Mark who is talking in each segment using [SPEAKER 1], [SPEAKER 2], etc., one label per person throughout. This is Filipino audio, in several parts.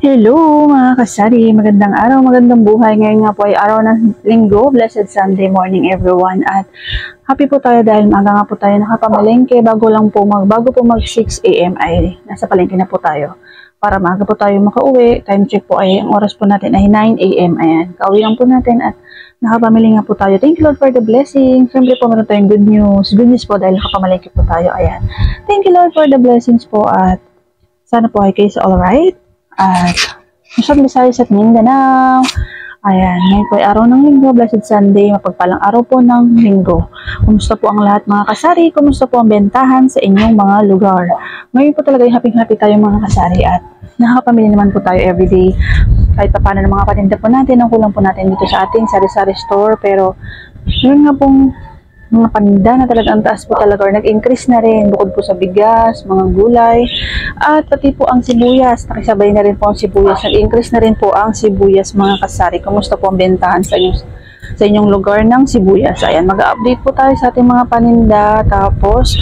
[SPEAKER 1] Hello mga kasari, magandang araw, magandang buhay. Ngayon nga po ay araw ng linggo, blessed Sunday morning everyone. At happy po tayo dahil maaga nga po tayo nakapamalengke. Bago mag 6 AM ay nasa palengke na po tayo. Para maaga po tayo makauwi, time check po ay ang oras po natin ay 9 AM. Ayan, kauwi lang po natin at nakapamili nga po tayo. Thank you Lord for the blessing. Siyempre po meron tayong good news. Good news po dahil nakapamalengke po tayo. Ayan, thank you Lord for the blessings po at sana po ay kayo sa alright. At Luzon, Visayas at Mindanao. Ayan, ngayon po ay araw ng linggo, blessed Sunday, mapagpalang araw po ng linggo. Kumusta po ang lahat mga kasari? Kumusta po ang bentahan sa inyong mga lugar? Ngayon po talaga yung happy tayo mga kasari at nakakapamili naman po tayo everyday. Kahit pa paano ng mga patinda po natin, ang kulang po natin dito sa ating sari-sari store. Pero yun nga pong mga paninda na talaga ang taas po talaga or nag-increase na rin bukod po sa bigas, mga gulay at pati po ang sibuyas, nakisabay na rin po ang sibuyas, nag-increase na rin po ang sibuyas mga kasari. Kumusta po ang bentahan sa inyong lugar ng sibuyas? Ayan, mag-update po tayo sa ating mga paninda. Tapos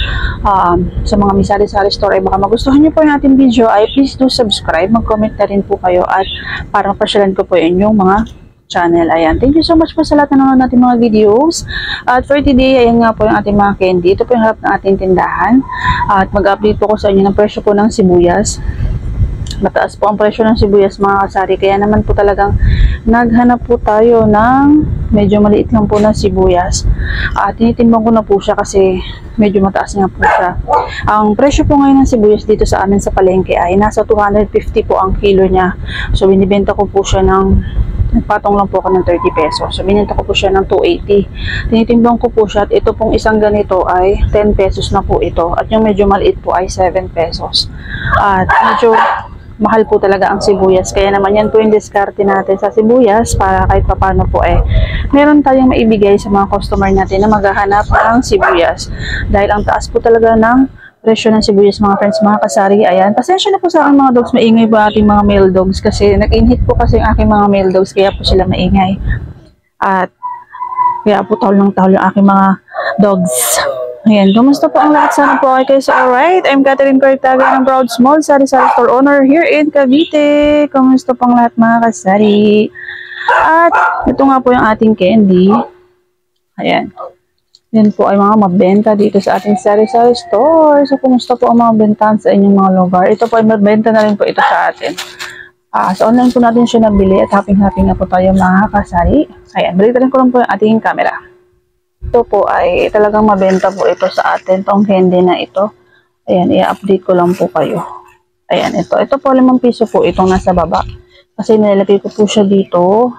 [SPEAKER 1] sa mga misari-sari store ay baka magustuhan nyo po yung ating video ay please do subscribe, mag-comment na rin po kayo at para mapasyalan ko po yung inyong mga channel. Ayan, thank you so much po sa lahat na nanonood natin mga videos. At for today, ayan nga po yung ating mga candy. Ito po yung harap ng ating tindahan. At mag-update po ko sa inyo ng presyo po ng sibuyas. Mataas po ang presyo ng sibuyas mga kasari. Kaya naman po talagang naghanap po tayo ng medyo maliit lang po ng sibuyas. At tinitimbang ko na po siya kasi medyo mataas nga po siya. Ang presyo po ngayon ng sibuyas dito sa amin sa palengke ay nasa 250 po ang kilo niya. So binibenta ko po siya ng nagpatong lang po ako ng 30 pesos. So, binenta ko po siya ng 280. Tinitimbang ko po siya at ito pong isang ganito ay 10 pesos na po ito. At yung medyo maliit po ay 7 pesos. At medyo mahal po talaga ang sibuyas. Kaya naman yan po yung diskarte natin sa sibuyas para kahit papano po meron tayong maibigay sa mga customer natin na maghahanap ng sibuyas. Dahil ang taas po talaga ng presyo ng sibuyas mga friends, mga kasari. Ayan, pasensya na po sa aking mga dogs, maingay po ating mga male dogs kasi nag-inhit po kasi yung aking mga male dogs kaya po sila maingay. At kaya po tahol ng tahol yung aking mga dogs. Ayan, kumusta po ang lahat? Sana po kayo sa alright. I'm Catherine Cortaga ng Proud Small Sari-Sari Store Owner here in Cavite. Kumusta po ang lahat mga kasari? At ito nga po yung ating candy. Ayan. Yan po ay mga mabenta dito sa ating sari-sari store. So, kumusta po ang mga bentahan sa inyong mga lugar? Ito po ay mabenta na rin po ito sa atin. So, online po natin siya nabili at happy-happy na po tayo mga kasari. Ayan, balikan ko lang po yung ating camera. Ito po ay talagang mabenta po ito sa atin. Itong candy na ito. Ayan, i-update ko lang po kayo. Ayan, ito. Ito po 5 piso po itong nasa baba. Kasi nilalagay ko po siya dito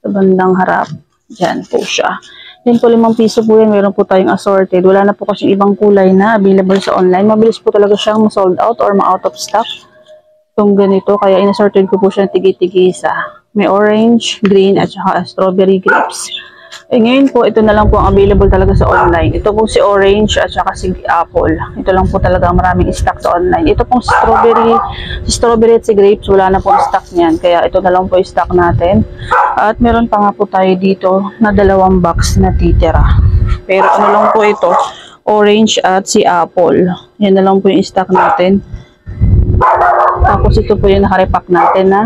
[SPEAKER 1] sa bandang harap. Diyan po siya. Yan po 5 piso po yan. Meron po tayong assorted. Wala na po kasi ibang kulay na available sa online. Mabilis po talaga siyang sold out or ma-out of stock. Itong ganito. Kaya in-assorted ko po siya tigi-tigisa. May orange, green, at saka strawberry grapes. Ngayon po, ito na lang po ang available talaga sa online. Ito po si orange at saka si apple. Ito lang po talaga ang maraming stock sa online. Ito pong strawberry at si grapes, wala na pong stock niyan. Kaya ito na lang po yung stock natin. At meron pa nga po tayo dito na 2 box na titira. Pero ano lang po ito, orange at si apple. Yan na lang po yung stock natin. Tapos ito po yung nakarepack natin na.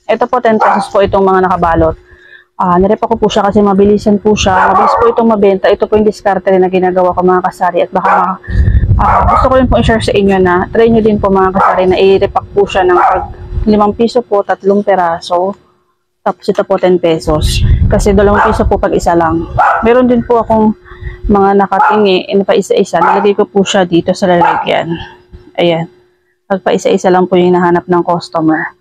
[SPEAKER 1] Ito po 10 pesos po itong mga nakabalot. Nirepack ko po siya kasi mabilisan po siya. Mabilis po itong mabenta. Ito po yung diskarte rin na ginagawa ko mga kasari. At baka gusto ko rin po i-share sa inyo na try nyo din po mga kasari na i-repack po siya ng 5 piso po, 3 peraso. Tapos ito po 10 pesos. Kasi 2 piso po pag isa lang. Meron din po akong mga nakatingi pa isa-isa. Nilagay ko po siya dito sa lalagyan. Ayan. Pag pa isa-isa lang po yung nahanap ng customer.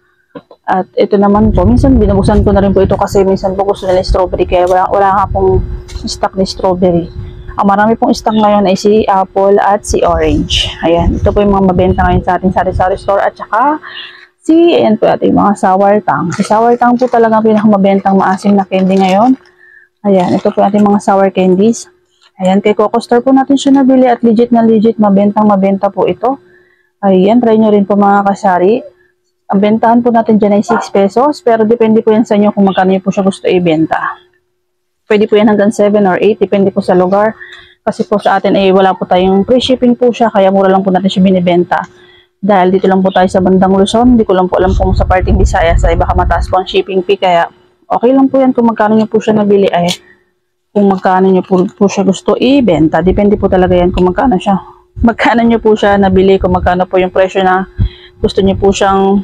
[SPEAKER 1] At ito naman po, minsan binubuksan ko na rin po ito kasi minsan po gusto nila strawberry kaya wala nga pong stock ni strawberry. Ang marami pong stock ngayon ay si apple at si orange. Ayan, ito po yung mga mabenta ngayon sa ating sari-sari store at saka ayan po ating mga sour tang. Si sour tang po talaga ang pinakamabentang maasim na candy ngayon. Ayan, ito po ating mga sour candies. Ayan, kay Coco Store po natin siya nabili at legit na legit, mabentang-mabenta po ito. Ayan, try nyo rin po mga kasari. Ang bentahan po natin dyan ay 6 pesos, pero depende po yan sa inyo kung magkano po siya gusto ibenta. Pwede po yan hanggang 7 or 8, depende po sa lugar. Kasi po sa atin ay wala po tayong free shipping po siya, kaya mura lang po natin siya binibenta. Dahil dito lang po tayo sa bandang Luzon, hindi ko lang po alam kung sa parting Visayas ay baka mataas po ang shipping fee, kaya okay lang po yan kung magkano nyo po siya nabili ay kung magkano nyo po siya gusto ibenta. Depende po talaga yan kung magkano nyo po siya nabili, kung magkano po yung presyo na gusto nyo po siyang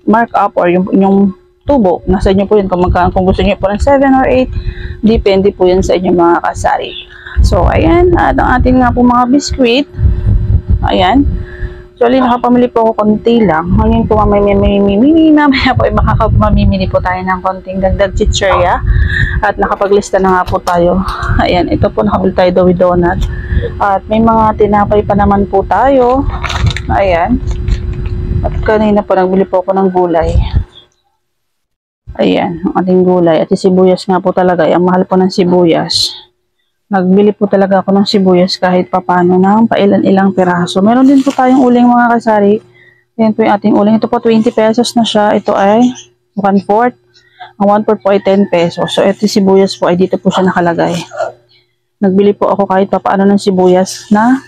[SPEAKER 1] mark up or yung tubo. Nasa inyo po yun kung magkano, kung gusto nyo po ng 7 or 8, depende po yan sa inyo mga kasari. So ayan, at ang ating nga po mga biskuit, ayan. Actually, nakapamili po ako konti lang. Ngayon po mamaya po ay mamimili po tayo ng konting dagdag chichirya. At nakapaglista na nga po tayo. Ayan, ito po nakabili tayo daw with donut. At may mga tinapay pa naman po tayo. Ayan. At kanina po nagbili po ako ng gulay. Ayan, ang ating gulay. At yung sibuyas nga po talaga. Ang mahal po ng sibuyas. Nagbili po talaga ako ng sibuyas kahit papano ng pailan-ilang piraso. Meron din po tayong uling mga kasari. Yan po yung ating uling. Ito po 20 pesos na siya. Ito ay 1/4. Ang 1/4 po ay 10 pesos. So ito sibuyas po ay dito po siya nakalagay. Nagbili po ako kahit papaano ng sibuyas na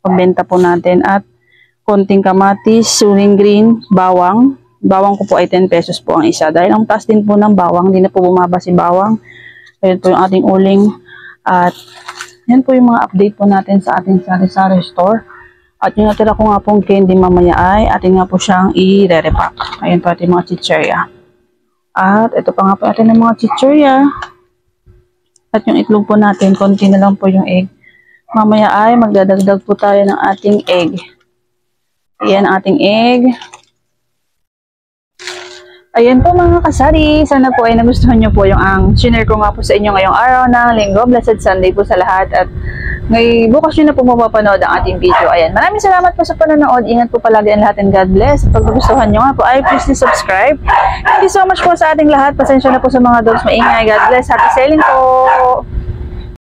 [SPEAKER 1] pambenta po natin. At konting kamatis, suling green, bawang. Bawang ko po ay 10 pesos po ang isa. Dahil ang taas din po ng bawang, hindi na po bumaba si bawang. Ayan po yung ating uling. At yan po yung mga update po natin sa ating sari-sari store. At yung natira ko nga pong candy mamaya ay atin nga po siyang i-re-repack. Ayan po ating mga chichirya. At ito pa nga po atin ng mga chichirya. At yung itlog po natin, konti na lang po yung egg. Mamaya ay magdadagdag po tayo ng ating egg. Ayan ang ating egg. Ayan po mga kasari, sana po ay nagustuhan nyo po yung share ko nga po sa inyo ngayong araw ng Linggo. Blessed Sunday po sa lahat at bukas nyo na po mapapanood ang ating video. Ayan, maraming salamat po sa panonood. Ingat po palagi ang lahat and God bless. At pag nagustuhan nyo nga po ay please subscribe. Thank you so much po sa ating lahat. Pasensya na po sa mga dogs maingay. God bless. Happy selling po!